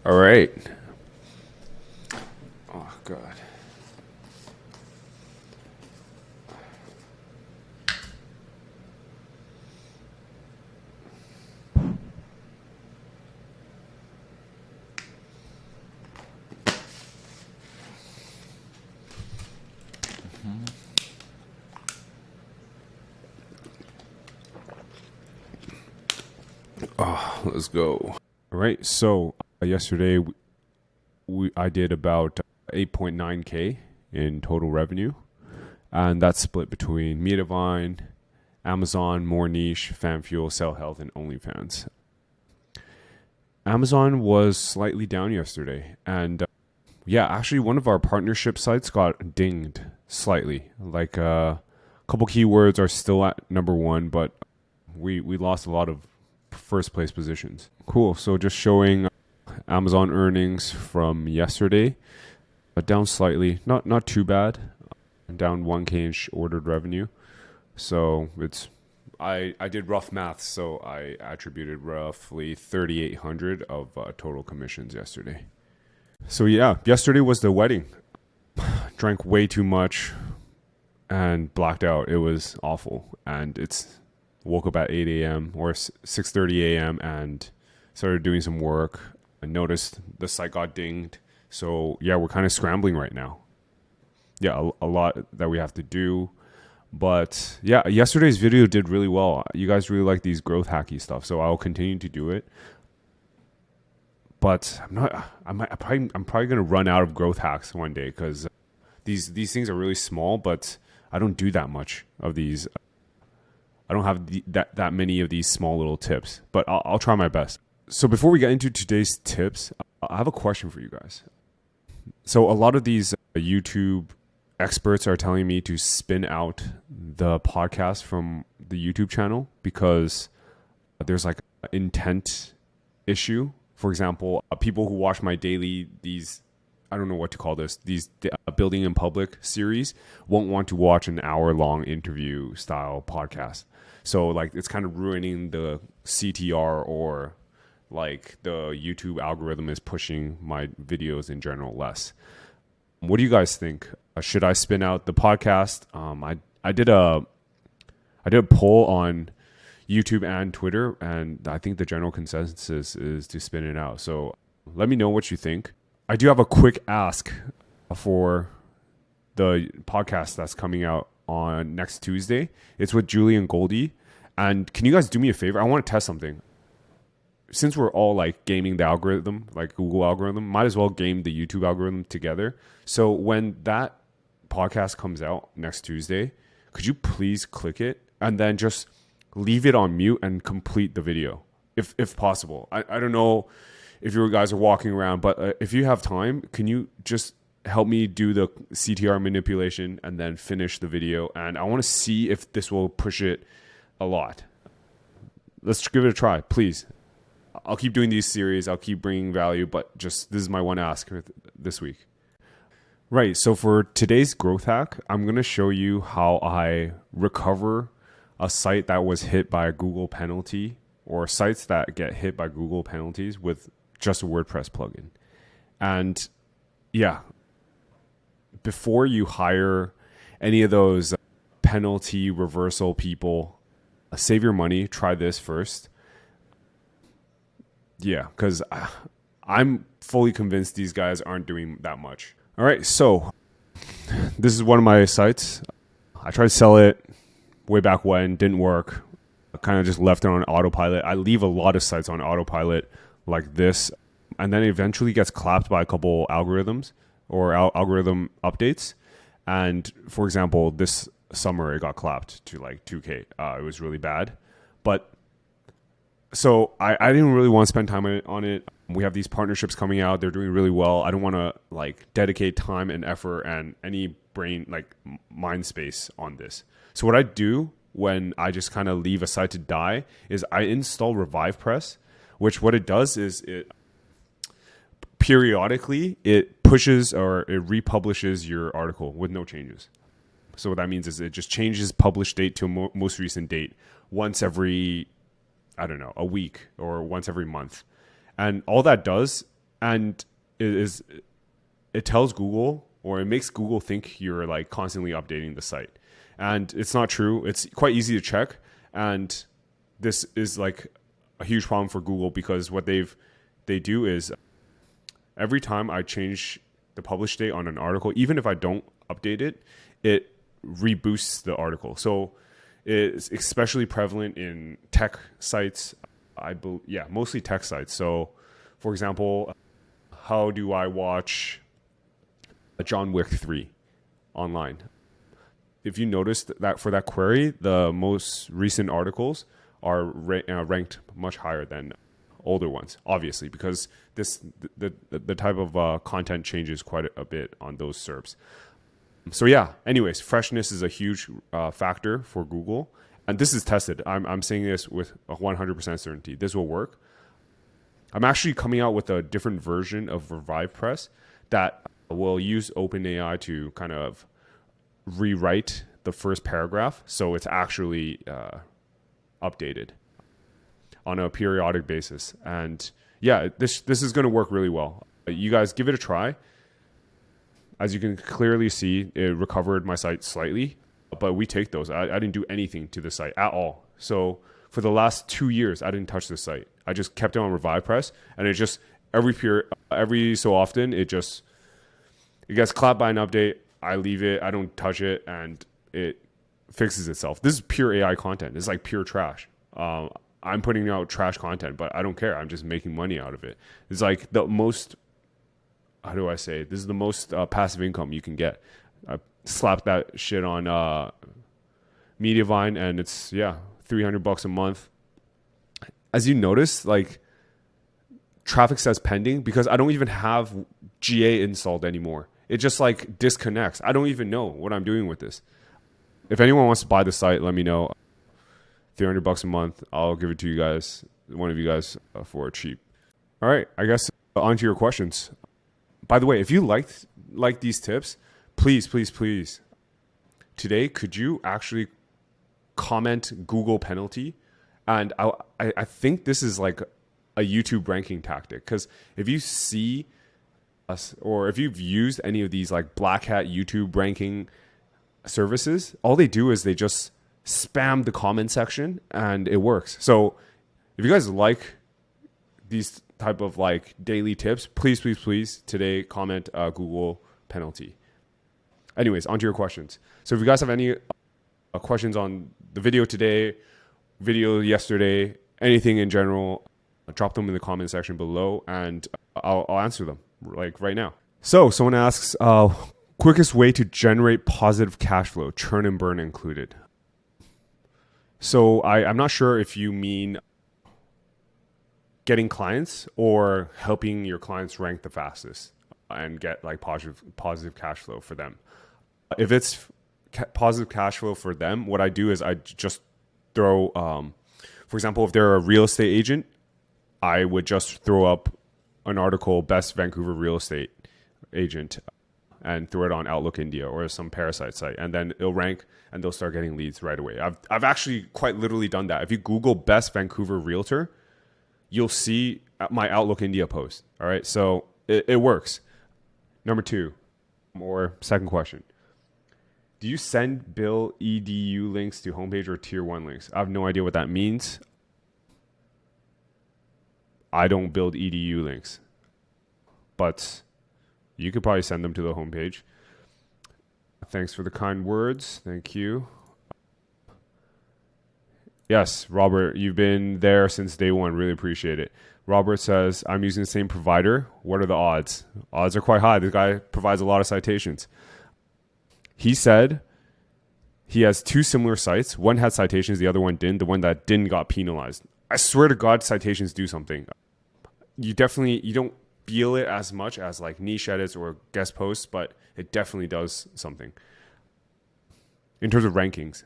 All right. Oh, God. Oh, let's go. All right. So yesterday I did about 8.9K in total revenue, and that's split between Mediavine, Amazon, More Niche, FanFuel, Sell Health, and OnlyFans. Amazon was slightly down yesterday, and actually one of our partnership sites got dinged slightly. Like a couple keywords are still at number one, but we lost a lot of first place positions. Cool. So just showing Amazon earnings from yesterday, but down slightly, not too bad, down 1K in ordered revenue. So I did rough math, so I attributed roughly 3,800 of total commissions yesterday. So yesterday was the wedding. Drank way too much and blacked out. It was awful, and woke up at 8 a.m. or 6:30 a.m. and started doing some work. I noticed the site got dinged. So we're kind of scrambling right now. A lot that we have to do. But yesterday's video did really well. You guys really like these growth hacky stuff, so I'll continue to do it. But I'm probably gonna run out of growth hacks one day, because these things are really small, but I don't do that much of these. I don't have that many of these small little tips, but I'll try my best. So before we get into today's tips, I have a question for you guys. So a lot of these YouTube experts are telling me to spin out the podcast from the YouTube channel because there's like an intent issue. For example, people who watch my daily, I don't know what to call this, these Building in Public series won't want to watch an hour-long interview style podcast. So like it's kind of ruining the CTR, or like the YouTube algorithm is pushing my videos in general less. What do you guys think? Should I spin out the podcast? I did a poll on YouTube and Twitter, and I think the general consensus is to spin it out. So let me know what you think. I do have a quick ask for the podcast that's coming out on next Tuesday. It's with Julie and Goldie. And can you guys do me a favor? I want to test something. Since we're all like gaming the algorithm, like Google algorithm, might as well game the YouTube algorithm together. So when that podcast comes out next Tuesday, could you please click it and then just leave it on mute and complete the video if possible? I don't know if you guys are walking around, but if you have time, can you just help me do the CTR manipulation and then finish the video? And I want to see if this will push it a lot. Let's give it a try, please. I'll keep doing these series. I'll keep bringing value, but just this is my one ask this week. Right. So for today's growth hack, I'm going to show you how I recover a site that was hit by a Google penalty, or sites that get hit by Google penalties with just a WordPress plugin. And before you hire any of those penalty reversal people, save your money. Try this first. Because I'm fully convinced these guys aren't doing that much. All right, so this is one of my sites. I tried to sell it way back when, didn't work. I kind of just left it on autopilot. I leave a lot of sites on autopilot like this, and then it eventually gets clapped by a couple algorithms or algorithm updates. And for example, this summer it got clapped to like 2K. It was really bad. But so I didn't really want to spend time on it. We have these partnerships coming out. They're doing really well. I don't want to like dedicate time and effort and any mind space on this. So what I do when I just kind of leave a site to die is I install RevivePress, which what it does is it periodically it pushes or it republishes your article with no changes. So what that means is it just changes publish date to a most recent date once every, I don't know, a week or once every month. And all that does and it is it tells Google, or it makes Google think you're like constantly updating the site. And it's not true. It's quite easy to check. And this is like a huge problem for Google, because what they do is every time I change the publish date on an article, even if I don't update it, it reboosts the article. So it's especially prevalent in tech sites. Mostly tech sites. So for example, how do I watch John Wick 3 online? If you noticed that for that query, the most recent articles are ranked much higher than older ones, obviously, because the type of content changes quite a bit on those SERPs. So yeah, anyways, freshness is a huge factor for Google. And this is tested. I'm saying this with 100% certainty. This will work. I'm actually coming out with a different version of RevivePress that will use OpenAI to kind of rewrite the first paragraph, so it's actually updated on a periodic basis. And yeah, this is going to work really well. You guys give it a try. As you can clearly see, it recovered my site slightly, but we take those. I didn't do anything to the site at all. So for the last 2 years, I didn't touch the site. I just kept it on RevivePress, and it just every so often it gets clapped by an update. I leave it, I don't touch it, and it fixes itself. This is pure AI content. It's like pure trash. I'm putting out trash content, but I don't care. I'm just making money out of it. It's like the most, how do I say, this is the most passive income you can get. I slap that shit on Mediavine, and it's, $300 a month. As you notice, like, traffic says pending because I don't even have GA installed anymore. It just like disconnects. I don't even know what I'm doing with this. If anyone wants to buy the site, let me know. $300 a month. I'll give it to you guys, one of you guys, for cheap. All right, I guess on to your questions. By the way, if you like these tips, please, today, could you actually comment Google penalty? And I think this is like a YouTube ranking tactic, because if you see us, or if you've used any of these like black hat YouTube ranking services, all they do is they just spam the comment section and it works. So if you guys like these type of like daily tips, please today comment Google penalty. Anyways, on to your questions. So if you guys have any questions on the video today, video yesterday, anything in general, drop them in the comment section below, and I'll answer them like right now. So someone asks, quickest way to generate positive cash flow, churn and burn included. So I'm not sure if you mean getting clients or helping your clients rank the fastest and get like positive cash flow for them. If it's positive cash flow for them, what I do is I just throw, for example, if they're a real estate agent, I would just throw up an article, best Vancouver real estate agent, and throw it on Outlook India or some parasite site, and then it'll rank and they'll start getting leads right away. I've actually quite literally done that. If you Google best Vancouver realtor, you'll see my Outlook India post. All right, so it works. Number 2, or second question. Do you send Bill EDU links to homepage or tier 1 links? I have no idea what that means. I don't build EDU links, but you could probably send them to the homepage. Thanks for the kind words. Thank you. Yes, Robert, you've been there since day one. Really appreciate it. Robert says, I'm using the same provider. What are the odds? Odds are quite high. This guy provides a lot of citations. He said he has 2 similar sites. One had citations, the other one didn't. The one that didn't got penalized. I swear to God, citations do something. You don't feel it as much as like niche edits or guest posts, but it definitely does something in terms of rankings.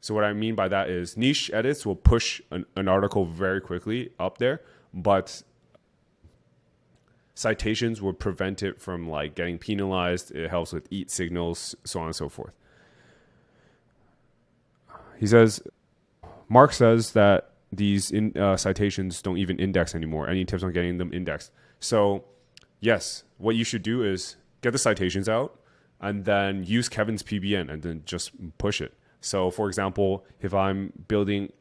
So what I mean by that is niche edits will push an article very quickly up there, but citations will prevent it from like getting penalized. It helps with EAT signals, so on and so forth. He says, Mark says that these citations don't even index anymore. Any tips on getting them indexed? So yes, what you should do is get the citations out and then use Kevin's PBN and then just push it. So for example, if I'm building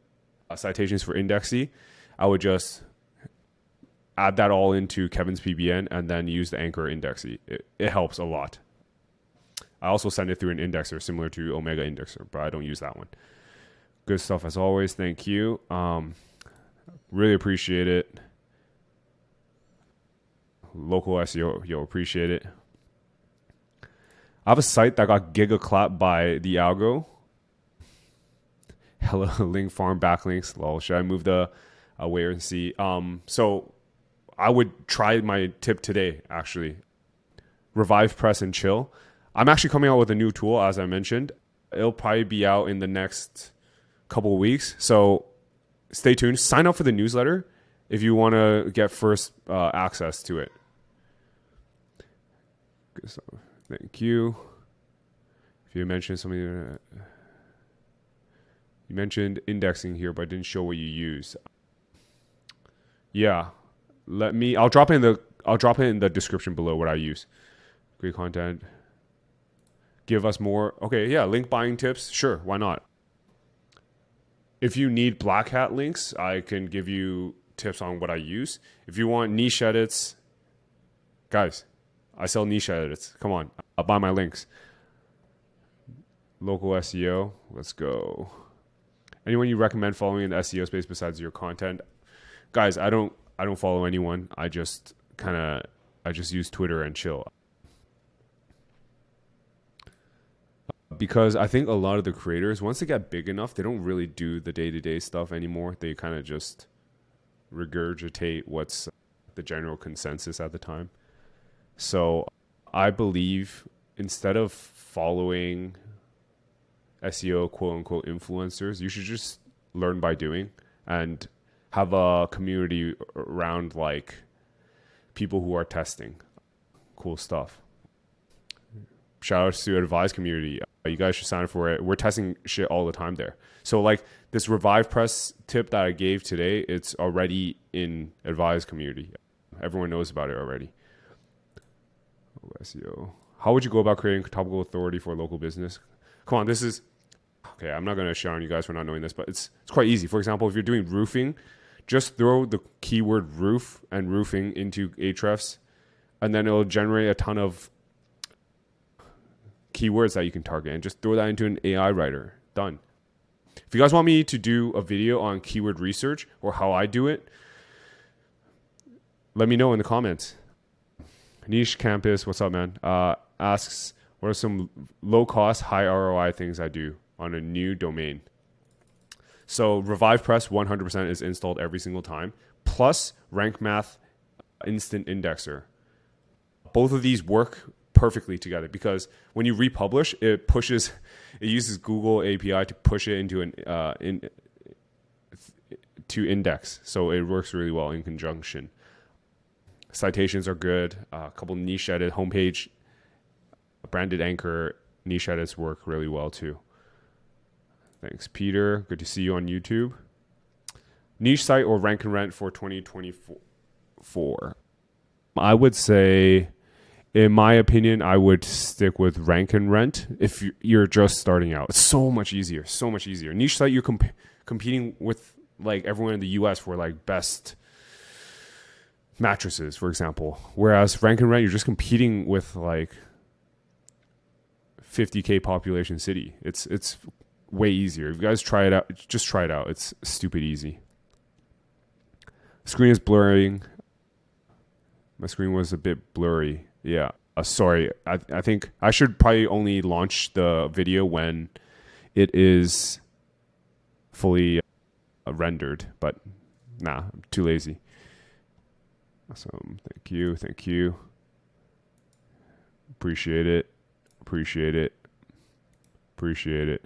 citations for Indexy, I would just add that all into Kevin's PBN and then use the Anchor Indexy. It helps a lot. I also send it through an indexer similar to Omega Indexer, but I don't use that one. Good stuff as always. Thank you. Really appreciate it. Local SEO, yo, appreciate it. I have a site that got giga clapped by the algo. Hello, link farm backlinks. Lol, should I move the wait and see? So I would try my tip today, actually. Revive, press, and chill. I'm actually coming out with a new tool, as I mentioned. It'll probably be out in the next couple of weeks. So stay tuned. Sign up for the newsletter if you want to get first access to it. So, thank you. If you mentioned something, you mentioned indexing here, but didn't show what you use. Yeah, I'll drop it in the description below what I use. Great content. Give us more. Okay, yeah, link buying tips. Sure, why not? If you need black hat links, I can give you tips on what I use. If you want niche edits, guys, I sell niche edits. Come on, I'll buy my links. Local SEO, let's go. Anyone you recommend following in the SEO space besides your content? Guys, I don't follow anyone. I just use Twitter and chill. Because I think a lot of the creators, once they get big enough, they don't really do the day-to-day stuff anymore. They kind of just regurgitate what's the general consensus at the time. So I believe instead of following SEO quote-unquote influencers, you should just learn by doing and have a community around like people who are testing cool stuff. Shout out to Advise community. You guys should sign up for it. We're testing shit all the time there. So like this Revive Press tip that I gave today, it's already in Advise community. Everyone knows about it already. SEO. How would you go about creating topical authority for a local business? Come on, this is okay. I'm not going to share on you guys for not knowing this, but it's quite easy. For example, if you're doing roofing, just throw the keyword roof and roofing into Ahrefs, and then it'll generate a ton of keywords that you can target and just throw that into an AI writer. Done. If you guys want me to do a video on keyword research or how I do it, let me know in the comments. Niche Campus, what's up, man? Asks, what are some low cost, high ROI things I do on a new domain? So Revive Press 100% is installed every single time, plus Rank Math Instant Indexer. Both of these work perfectly together because when you republish, it uses Google API to push it into to index. So it works really well in conjunction. Citations are good. A couple niche edit homepage, branded anchor niche edits work really well too. Thanks, Peter. Good to see you on YouTube. Niche site or rank and rent for 2024? I would say, in my opinion, I would stick with rank and rent if you're just starting out. It's so much easier, so much easier. Niche site, you're competing with like everyone in the US for like best mattresses, for example. Whereas rank and rent, you're just competing with like 50K population city. It's way easier. If you guys try it out, just try it out. It's stupid easy. Screen is blurring. My screen was a bit blurry. Yeah. Sorry. I think I should probably only launch the video when it is fully rendered, but nah, I'm too lazy. Awesome. Thank you. Thank you. Appreciate it. Appreciate it. Appreciate it.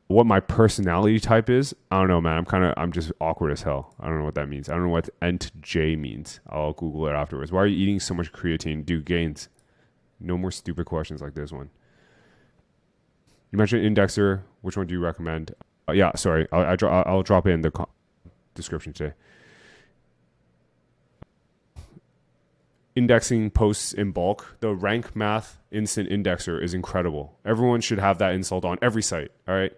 What my personality type is, I don't know, man. I'm just awkward as hell. I don't know what that means. I don't know what ENTJ means. I'll Google it afterwards. Why are you eating so much creatine? Do gains. No more stupid questions like this one. You mentioned indexer. Which one do you recommend? Yeah, sorry. I'll drop it in the description today. indexing posts in bulk, the Rank Math Instant Indexer is incredible. Everyone should have that installed on every site. All right,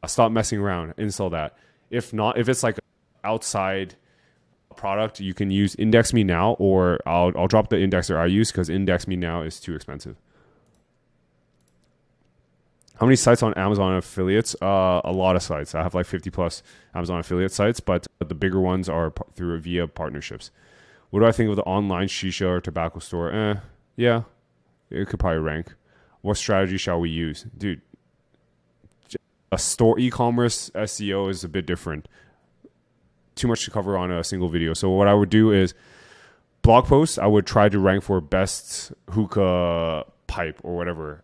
stop messing around. Install that. If not, if it's like outside product, you can use Index Me Now, or I'll drop the indexer I use because Index Me Now is too expensive. How many sites on Amazon affiliates? A lot of sites. I have like 50 plus Amazon affiliate sites, but the bigger ones are via partnerships. What do I think of the online shisha or tobacco store? Yeah, it could probably rank. What strategy shall we use? Dude, a store e-commerce SEO is a bit different. Too much to cover on a single video. So what I would do is blog posts, I would try to rank for best hookah pipe or whatever,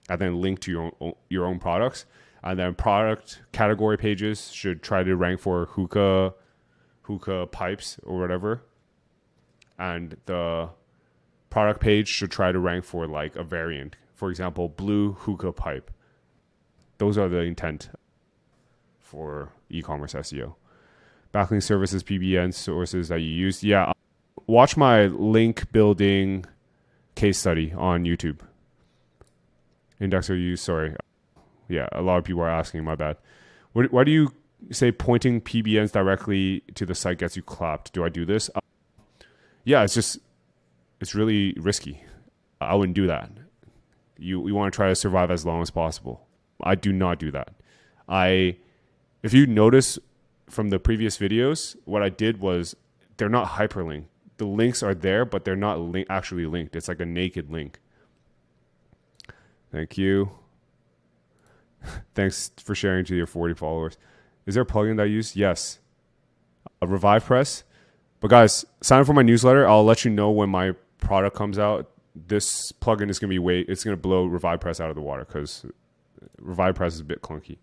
and then link to your own products. And then product category pages should try to rank for hookah pipes or whatever. And the product page should try to rank for like a variant. For example, blue hookah pipe. Those are the intent for e-commerce SEO. Backlink services, PBN sources that you use. Yeah, watch my link building case study on YouTube. Indexer use, sorry. Yeah, a lot of people are asking, my bad. Why do you say pointing PBNs directly to the site gets you clapped? Do I do this? Yeah, it's really risky. I wouldn't do that. We want to try to survive as long as possible. I do not do that. If you notice from the previous videos, what I did was they're not hyperlinked. The links are there, but they're not actually linked. It's like a naked link. Thank you. Thanks for sharing to your 40 followers. Is there a plugin that I use? Yes. A Revive Press. But guys, sign up for my newsletter. I'll let you know when my product comes out. This plugin is going to be it's going to blow Revive Press out of the water because Revive Press is a bit clunky.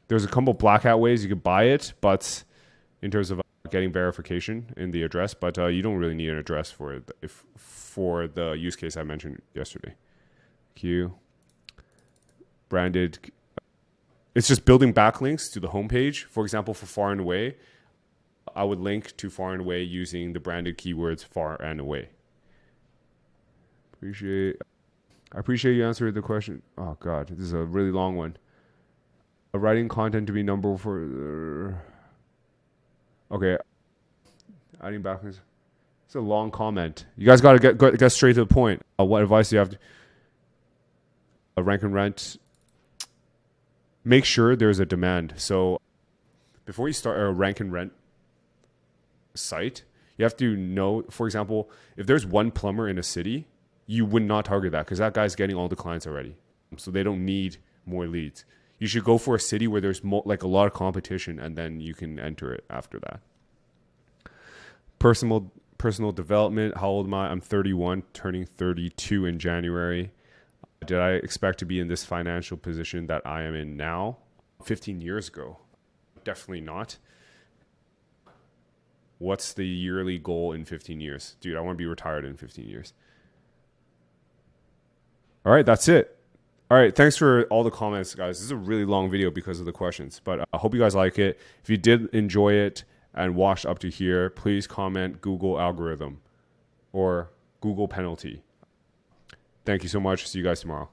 There's a couple black hat ways you could buy it, but in terms of getting verification in the address, but you don't really need an address for it for the use case I mentioned yesterday. Q. Branded. It's just building backlinks to the homepage. For example, for Far and Away, I would link to Far and Away using the branded keywords Far and Away. I appreciate you answering the question. Oh God, this is a really long one. Writing content to be number for. Okay. Adding backlinks. It's a long comment. You guys got to get straight to the point. What advice do you have? Rank and rent. Make sure there's a demand. So before you start a rank and rent site, you have to know, for example, if there's one plumber in a city, you would not target that because that guy's getting all the clients already. So they don't need more leads. You should go for a city where there's like a lot of competition, and then you can enter it after that. Personal development. How old am I? I'm 31, turning 32 in January. Did I expect to be in this financial position that I am in now 15 years ago? Definitely not. What's the yearly goal in 15 years? Dude, I want to be retired in 15 years. All right, that's it. All right, thanks for all the comments, guys. This is a really long video because of the questions, but I hope you guys like it. If you did enjoy it and watched up to here, please comment Google algorithm or Google penalty. Thank you so much. See you guys tomorrow.